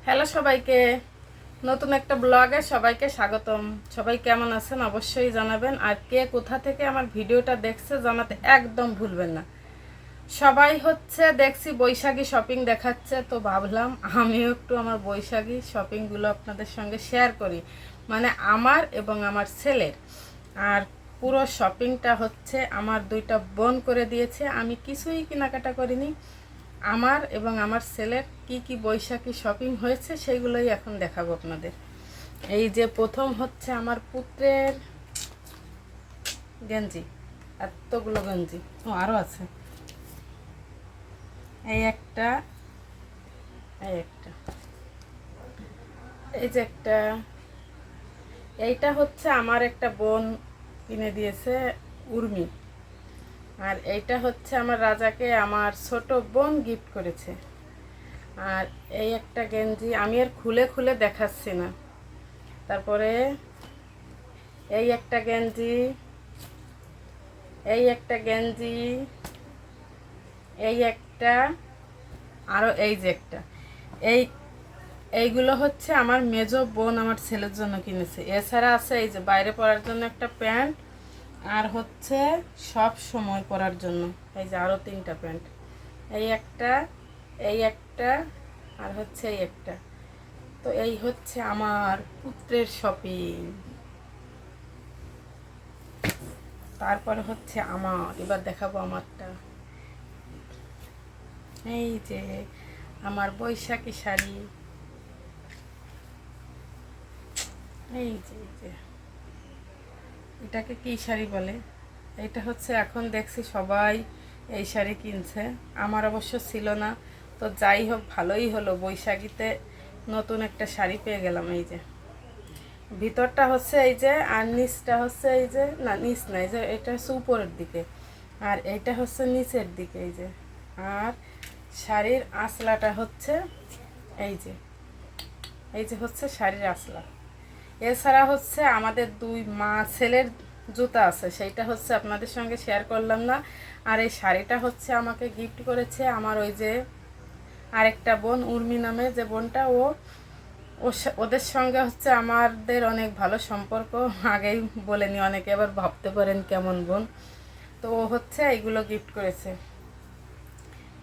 Hello সবাইকে, নতুন একটা ব্লগে সবাইকে স্বাগতম। সবাই কেমন আছেন অবশ্যই জানাবেন, আর কে কোথা থেকে আমার ভিডিওটা দেখছে জানাতে একদম ভুলবেন না। সবাই দেখছি বৈশাখী শপিং দেখাচ্ছে, তো ভাবলাম আমিও একটু আমার বৈশাখী শপিংগুলো আপনাদের সঙ্গে শেয়ার করি, মানে আমার এবং আমার ছেলের। আর পুরো শপিংটা আমার দুইটা বোন করে দিয়েছে, আমি কিছুই কেনাকাটা করিনি। আমার এবং আমার ছেলের কি কি বৈশাখী শপিং হয়েছে সেগুলোই এখন দেখাবো আপনাদের। এই যে প্রথম আমার পুত্রের গেঞ্জি, এতগুলো গেঞ্জি, ও আরও আছে। এই একটা, এই একটা, এই যে একটা, এইটা আমার একটা বোন কিনে দিয়েছে, উর্মি। আর এইটা আমার রাজাকে আমার ছোট বোন গিফট করেছে। আর এই একটা গেঞ্জি আমি আর খুলে খুলে দেখাচ্ছি না। তারপরে এই একটা গেঞ্জি, এই একটা গেঞ্জি, এই একটা, আরও এই যে একটা, এই এইগুলো আমার মেজো বোন আমার ছেলের জন্য কিনেছে। এছাড়া আছে এই যে বাইরে পরার জন্য একটা প্যান্ট, আর সব সময় পরার জন্য এই যে আরও তিনটা প্যান্ট। এই একটা, এই একটা, আর এই একটা। তো এই আমার পুত্রের শপিং। তারপরে আমার, এবার দেখাবো আমারটা। এই যে আমার বৈশাখী শাড়ি, এই যে এটাকে কি শাড়ি বলে, এটা এখন দেখছি সবাই এই শাড়ি কিনছে, আমার অবশ্য ছিল না। তো যাই হোক, ভালোই হলো, বৈশাখীতে নতুন একটা শাড়ি পেয়ে গেলাম। এই যে ভিতরটা এই যে, আর নিচটা এই যে, না নিচ না, এই যে এটা উপরের দিকে, আর এইটা নিচের দিকে। এই যে, আর শাড়ির আঁচলাটা এই যে, এই যে শাড়ির আঁচলা। এছাড়া আমাদের দুই মা ছেলের জুতা আছে, সেইটা আপনাদের সঙ্গে শেয়ার করলাম না। আর এই শাড়িটা আমাকে গিফট করেছে আমার ওই যে আরেকটা বোন, উর্মি নামে যে বোনটা, ওদের সঙ্গে আমাদের অনেক ভালো সম্পর্ক, আগেই বলেনি, অনেকে আবার ভাবতে পারেন কেমন বোন। তো ও এইগুলো গিফট করেছে।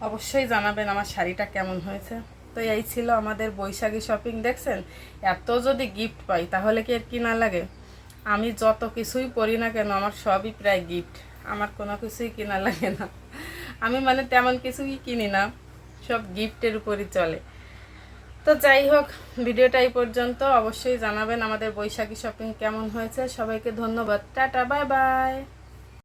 অবশ্যই জানাবেন আমার শাড়িটা কেমন হয়েছে। তো এই ছিল আমাদের বৈশাখী শপিং। দেখছেন, এত যদি গিফট পাই তাহলে কি আর কিনা লাগে? আমি যত কিছুই পরি না কেন, আমার সবই প্রায় গিফট, আমার কোনো কিছুই কিনা লাগে না। আমি মানে তেমন কিছুই কিনি না, সব গিফটের উপরই চলে। তো যাই হোক, ভিডিওটা এই পর্যন্ত। অবশ্যই জানাবেন আমাদের বৈশাখী শপিং কেমন হয়েছে। সবাইকে ধন্যবাদ, টাটা, বাই বাই।